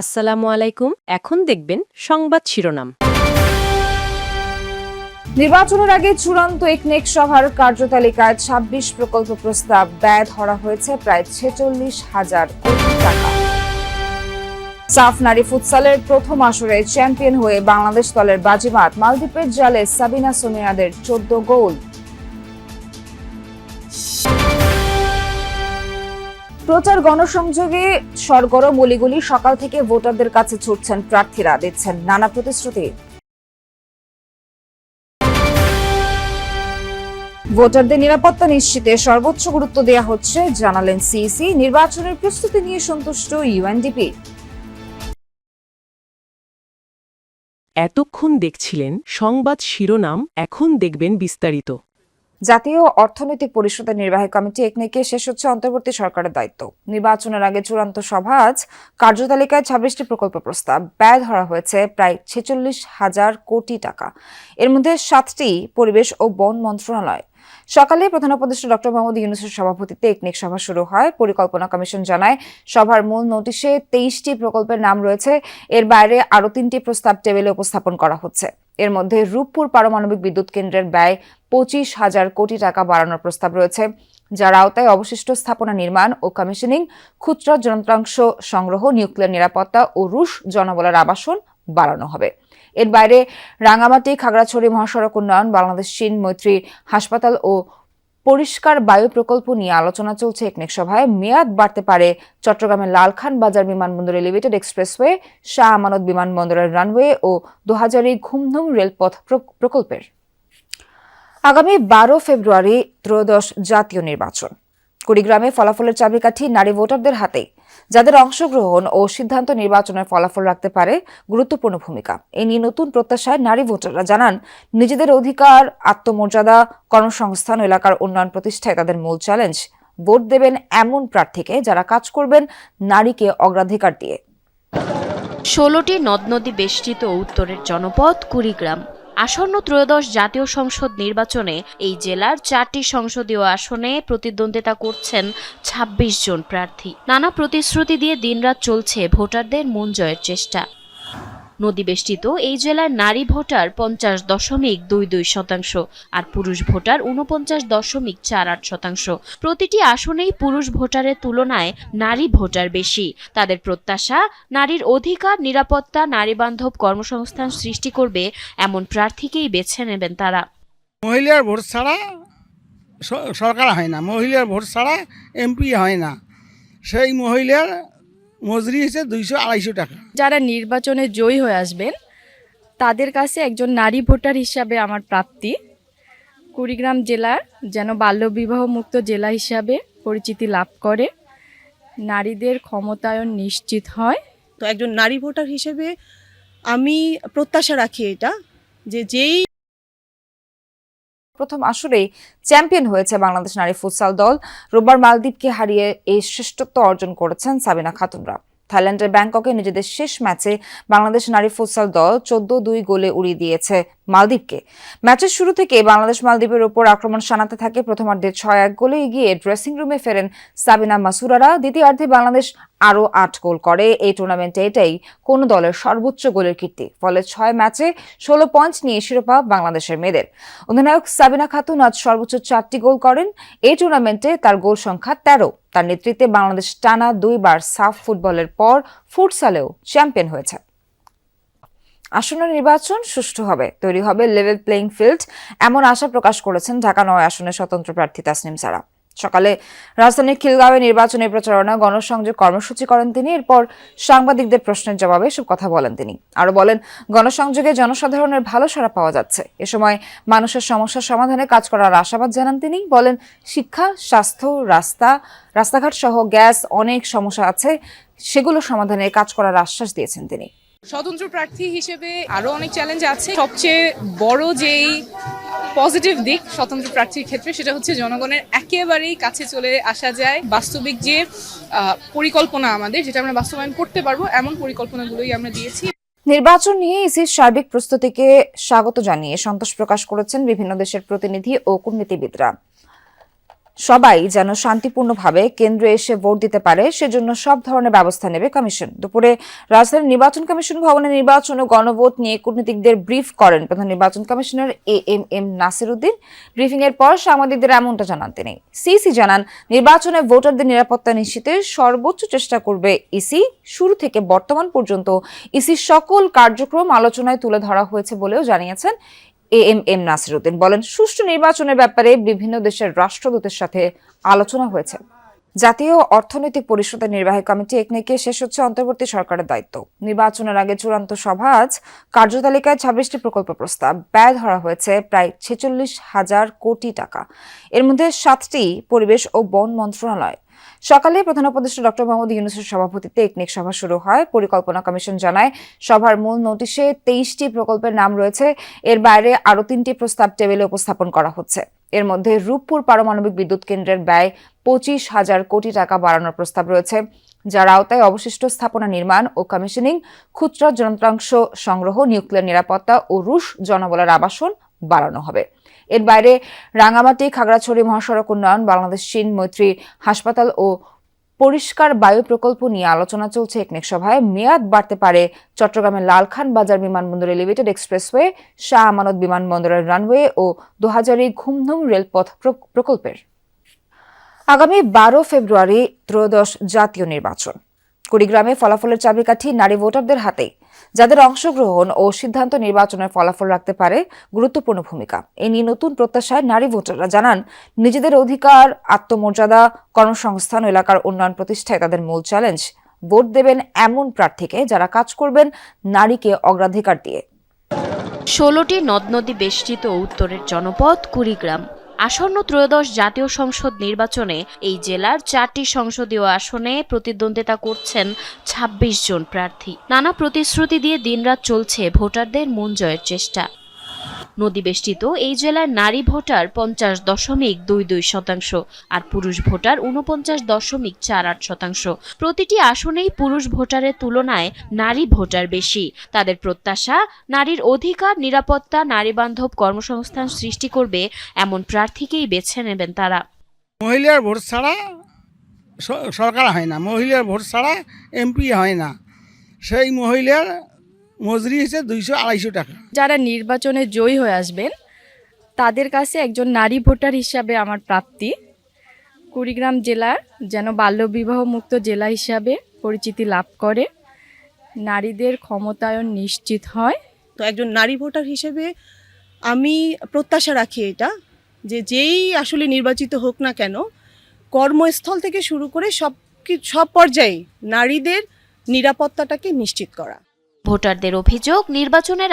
আসসালামু আলাইকুম। এখন দেখবেন সংবাদ শিরোনাম। নির্বাচনের আগে চূড়ান্ত একনেক সভার কার্যতালিকায় ২৬ প্রকল্প প্রস্তাব, ব্যয় ধরা হয়েছে প্রায় ৪৬,০০০ কোটি টাকা। সাফ নারী ফুটসালের প্রথম আসরে চ্যাম্পিয়ন হয়ে বাংলাদেশ দলের বাজিমাত, মালদ্বীপের জালে সাবিনা সোমিয়াদের ১৪ গোল। প্রচার গণসংযোগে সরগরম অলিগলি, সকাল থেকে ভোটারদের কাছে ছুটছেন প্রার্থীরা, দিচ্ছেন নানা প্রতিশ্রুতি। ভোটারদের নিরাপত্তা নিশ্চিতে সর্বোচ্চ গুরুত্ব দেওয়া হচ্ছে, জানালেন সিইসি। নির্বাচনের প্রস্তুতি নিয়ে সন্তুষ্ট ইউএনডিপি। এতক্ষণ দেখছিলেন সংবাদ শিরোনাম, এখন দেখবেন বিস্তারিত। জাতীয় অর্থনৈতিক পরিষদের নির্বাহী কমিটি একনেকে শেষ হচ্ছে অন্তর্বর্তী সরকারের দায়িত্ব। নির্বাচনের আগে চূড়ান্ত সভা আজ। কার্যতালিকায় ২৬টি প্রকল্প প্রস্তাব, ব্যয় ধরা হয়েছে প্রায় ৪৬,০০০ কোটি টাকা। এর মধ্যে ৭টি পরিবেশ ও বন মন্ত্রণালয়। সকালে প্রধান উপদেষ্টা ডক্টর মোহাম্মদ ইউনূসের সভাপতিত্বে একনেক সভা শুরু হয়। পরিকল্পনা কমিশন জানায়, সভার মূল নোটিশে ২৩টি প্রকল্পের নাম রয়েছে। এর বাইরে আরও ৩টি প্রস্তাব টেবিলে উপস্থাপন করা হচ্ছে। এর মধ্যে রূপপুর পারমাণবিক বিদ্যুৎ কেন্দ্রের ব্যয় ২৫,০০০ কোটি টাকা বাড়ানোর প্রস্তাব রয়েছে, যার আওতায় অবশিষ্ট স্থাপনা নির্মাণ ও কমিশনিং, খুচরা যন্ত্রাংশ সংগ্রহ, নিউক্লিয়ার নিরাপত্তা ও রুশ জনবলের আবাসন বাড়ানো হবে। এর বাইরে রাঙামাটি খাগড়াছড়ি মহাসড়ক উন্নয়ন, বাংলাদেশ চীন মৈত্রী হাসপাতাল ও পরিষ্কার বায়ু প্রকল্প নিয়ে আলোচনা চলছে একনেক সভায়। মেয়াদ বাড়তে পারে চট্টগ্রামের লালখান বাজার বিমানবন্দর এলিভেটেড এক্সপ্রেসওয়ে, শাহ আমানত বিমানবন্দরের রানওয়ে ও দোহাজারী ঘুমধুম রেলপথ প্রকল্পের। আগামী ১২ ফেব্রুয়ারি ত্রয়োদশ জাতীয় নির্বাচন। কুড়িগ্রামে ফলাফলের চাবিকাঠি নারী ভোটারদের হাতে, যাদের অংশগ্রহণ ও সিদ্ধান্ত নির্বাচনের ফলাফল রাখতে পারে গুরুত্বপূর্ণ ভূমিকা। এ নিয়ে নতুন প্রত্যাশায় নারী ভোটাররা জানান, নিজেদের অধিকার, আত্মমর্যাদা, কর্মসংস্থান ও এলাকার উন্নয়ন প্রতিষ্ঠায় তাদের মূল চ্যালেঞ্জ। ভোট দেবেন এমন প্রার্থীকে যারা কাজ করবেন নারীকে অগ্রাধিকার দিয়ে। ১৬টি নদ-নদী বেষ্টিত উত্তরের জনপদ কুড়িগ্রাম। আসন্ন ত্রয়োদশ জাতীয় সংসদ নির্বাচনে এই জেলার ৪টি সংসদীয় আসনে প্রতিদ্বন্দ্বিতা করছেন ২৬ জন প্রার্থী। নানা প্রতিশ্রুতি দিয়ে দিনরাত চলছে ভোটারদের মন জয়ের চেষ্টা। নদীবেষ্টিত এই জেলায় নারী ভোটার ৫০.২২%, আর পুরুষ ভোটার ৪৯.৪৮%। প্রতিটি আসনেই পুরুষ ভোটারের তুলনায় নারী ভোটার বেশি। তাদের প্রত্যাশা, নারীর অধিকার, নিরাপত্তা, নারীবান্ধব কর্মসংস্থান সৃষ্টি করবে এমন প্রার্থীকেই বেছে নেবেন তারা। মহিলার ভোট ছাড়া সরকার হয় না, মহিলার ভোট ছাড়া এমপি হয় না। সেই মহিলার মজুরি হচ্ছে ২০০-২৫০ টাকা। যারা নির্বাচনে জয়ী হয়ে আসবেন তাদের কাছে একজন নারী ভোটার হিসাবে আমার প্রাপ্তি, কুড়িগ্রাম জেলার যেন বাল্যবিবাহ মুক্ত জেলা হিসাবে পরিচিতি লাভ করে, নারীদের ক্ষমতায়ন নিশ্চিত হয়। তো একজন নারী ভোটার হিসেবে আমি প্রত্যাশা রাখি এটা, যেই প্রথম আসরেই চ্যাম্পিয়ন হয়েছে বাংলাদেশ নারী ফুটসাল দল। রোববার মালদ্বীপকে হারিয়ে এই শ্রেষ্ঠত্ব অর্জন করেছেন সাবিনা খাতুনরা। থাইল্যান্ডের ব্যাংককে নিজেদের শেষ ম্যাচে বাংলাদেশ নারী ফুটসাল দল ১৪-২ গোলে উড়িয়ে দিয়েছে মালদ্বীপকে। ম্যাচের শুরু থেকে বাংলাদেশ মালদ্বীপের উপর আক্রমণ শানাতে থাকে। প্রথমার্ধে ৬-১ গোলে এগিয়ে ড্রেসিং রুমে ফেরেন সাবিনা মাসুরারা। দ্বিতীয়ার্ধে বাংলাদেশ আরও ৮ গোল করে। এই টুর্নামেন্টে এটাই কোন দলের সর্বোচ্চ গোলের কীর্তি। ফলে ৬ ম্যাচে ১৬ পয়েন্ট নিয়ে শিরোপা বাংলাদেশের মেয়েদের। অধিনায়ক সাবিনা খাতুন আজ সর্বোচ্চ ৪টি গোল করেন। এই টুর্নামেন্টে তার গোল সংখ্যা ১৩। তার নেতৃত্বে বাংলাদেশ টানা ২ বার সাফ ফুটবলের পর ফুটসালেও চ্যাম্পিয়ন হয়েছে। আসন্ন নির্বাচন সুষ্ঠু হবে, তৈরি হবে লেভেল প্লেইং ফিল্ড, এমন আশা প্রকাশ করেছেন ঢাকা ৯ আসনের স্বতন্ত্র প্রার্থী তাসনিম সারা। সকালে রাজধানীর খিলগাঁওয়ে নির্বাচনী প্রচারণা গণসংযোগ কর্মসূচি করেন তিনি। এরপর সাংবাদিকদের প্রশ্নের জবাবে এসব কথা বলেন তিনি। আরো বলেন, গণসংযোগে জনসাধারণের ভালো সাড়া পাওয়া যাচ্ছে। এ সময় মানুষের সমস্যার সমাধানে কাজ করার আশাবাদ জানান তিনি। বলেন, শিক্ষা, স্বাস্থ্য, রাস্তাঘাট সহ গ্যাস, অনেক সমস্যা আছে, সেগুলো সমাধানে কাজ করার আশ্বাস দিয়েছেন তিনি। স্বতন্ত্র প্রার্থী হিসেবে আরো অনেক চ্যালেঞ্জ আছে। সবচেয়ে বড় যেই পজিটিভ দিক স্বতন্ত্র প্রার্থীর ক্ষেত্রে, সেটা হচ্ছে জনগণের একেবারেই কাছে চলে আসা যায়। বাস্তবিক যে পরিকল্পনা আমাদের, যেটা আমরা বাস্তবায়ন করতে পারবো, এমন পরিকল্পনাগুলোই আমরা দিয়েছি। নির্বাচন নিয়ে ইসির সার্বিক প্রস্তুতিকে স্বাগত জানিয়ে সন্তোষ প্রকাশ করেছেন বিভিন্ন দেশের প্রতিনিধি ও কূটনীতিবিদরা। সবাই যেন শান্তিপূর্ণভাবে কেন্দ্রে এসে ভোট দিতে পারে সেজন্য সব ধরনের ব্যবস্থা নেবে কমিশন। দুপুরে রাজধানীর নির্বাচন কমিশন ভবনে নির্বাচন ও গণভোট নিয়ে কূটনীতিকদের ব্রিফ করেন প্রধান নির্বাচন commissioner M Nasir Uddin. Briefing এর পর সাংবাদিকদের এমনটা জানান তিনি। সিইসি জানান, নির্বাচনে ভোটারদের নিরাপত্তা নিশ্চিতে সর্বোচ্চ চেষ্টা করবে ইসি। শুরু থেকে বর্তমান পর্যন্ত ইসির সকল কার্যক্রম আলোচনায় তুলে ধরা হয়েছে বলেও জানিয়েছেন এম নাসির উদ্দিন। বলেন, সুষ্ঠু নির্বাচনের ব্যাপারে বিভিন্ন দেশের রাষ্ট্রদূতের সাথে আলোচনা হয়েছে। জাতীয় অর্থনৈতিক পরিষদের নির্বাহী কমিটি একনেকে শেষ হচ্ছে অন্তর্বর্তী সরকারের দায়িত্ব। নির্বাচনের আগে চূড়ান্ত সভা আজ। কার্যতালিকায় 26টি প্রকল্প প্রস্তাব, ব্যয় ধরা হয়েছে প্রায় 46,000 কোটি টাকা। এর মধ্যে 7টি পরিবেশ ও বন মন্ত্রণালয়। সকালে প্রধান উপদেষ্টা ডক্টর মোহাম্মদ ইউনূসের সভাপতিত্বে একনেক সভা শুরু হয়। পরিকল্পনা কমিশন জানায়, সভার মূল নোটিশে 23টি প্রকল্পের নাম রয়েছে। এর বাইরে আরও 3টি প্রস্তাব টেবিলে উপস্থাপন করা হচ্ছে। এর মধ্যে রূপপুর পারমাণবিক বিদ্যুৎ কেন্দ্রের ব্যয় 25,000 কোটি টাকা বাড়ানোর প্রস্তাব রয়েছে, যার আওতায় অবশিষ্ট স্থাপনা নির্মাণ ও কমিশনিং, খুচরা যন্ত্রাংশ সংগ্রহ, নিউক্লিয়ার নিরাপত্তা ও রুশ জনবলের আবাসন বাড়ানো হবে। এর বাইরে রাঙ্গামাটি খাগড়াছড়ি মহাসড়ক উন্নয়ন, বাংলাদেশ চীন মৈত্রী হাসপাতাল ও পরিষ্কার বায়ু প্রকল্প নিয়ে আলোচনা চলছে একনেক সভায়। মেয়াদ বাড়তে পারে চট্টগ্রামের লালখান বাজার বিমানবন্দর এলিভেটেড এক্সপ্রেসওয়ে, শাহ আমানত বিমানবন্দরের রানওয়ে ও দোহাজারী ঘুমধুম রেলপথ প্রকল্পের। আগামী 12 ফেব্রুয়ারি ত্রয়োদশ জাতীয় নির্বাচন। কুড়িগ্রামে ফলাফলের চাবিকাঠি নারী ভোটারদের হাতে, যাদের অংশগ্রহণ ও সিদ্ধান্ত নির্বাচনের ফলাফল রাখতে পারে গুরুত্বপূর্ণ ভূমিকা। এ নিয়ে নতুন প্রত্যাশায় নারী ভোটাররা জানান, নিজেদের অধিকার, আত্মমর্যাদা, কর্মসংস্থান ও এলাকার উন্নয়ন প্রতিষ্ঠায় তাদের মূল চ্যালেঞ্জ। ভোট দেবেন এমন প্রার্থীকে যারা কাজ করবেন নারীকে অগ্রাধিকার দিয়ে। 16টি নদ নদী বেষ্টিত উত্তরের জনপদ কুড়িগ্রাম। আসন্ন ত্রয়োদশ জাতীয় সংসদ নির্বাচনে এই জেলার 4টি সংসদীয় আসনে প্রতিদ্বন্দ্বিতা করছেন 26 জন প্রার্থী। নানা প্রতিশ্রুতি দিয়ে দিনরাত চলছে ভোটারদের মন জয়ের চেষ্টা। নদীবেষ্টিত এই জেলার নারী ভোটার 50.22%, আর পুরুষ ভোটার 49.48%। প্রতিটি আসনেই পুরুষ ভোটারের তুলনায় নারী ভোটার বেশি। তাদের প্রত্যাশা, নারীর অধিকার, নিরাপত্তা, নারীবান্ধব কর্মসংস্থান সৃষ্টি করবে এমন প্রার্থীকেই বেছে নেবেন তারা। মহিলার ভোট ছাড়া সরকার হয় না, মহিলার ভোট ছাড়া এমপি হয় না। সেই মহিলার মজুরি হচ্ছে 200-250 টাকা। যারা নির্বাচনে জয়ী হয়ে আসবেন তাদের কাছে একজন নারী ভোটার হিসাবে আমার প্রাপ্তি, কুড়িগ্রাম জেলার যেন বাল্যবিবাহ মুক্ত জেলা হিসাবে পরিচিতি লাভ করে, নারীদের ক্ষমতায়ন নিশ্চিত হয়। তো একজন নারী ভোটার হিসেবে আমি প্রত্যাশা রাখি এটা, যে যেই আসলে নির্বাচিত হোক না কেন, কর্মস্থল থেকে শুরু করে সব পর্যায়ে নারীদের নিরাপত্তাটাকে নিশ্চিত করা। ভোটারদের অভিযোগ, নির্বাচনের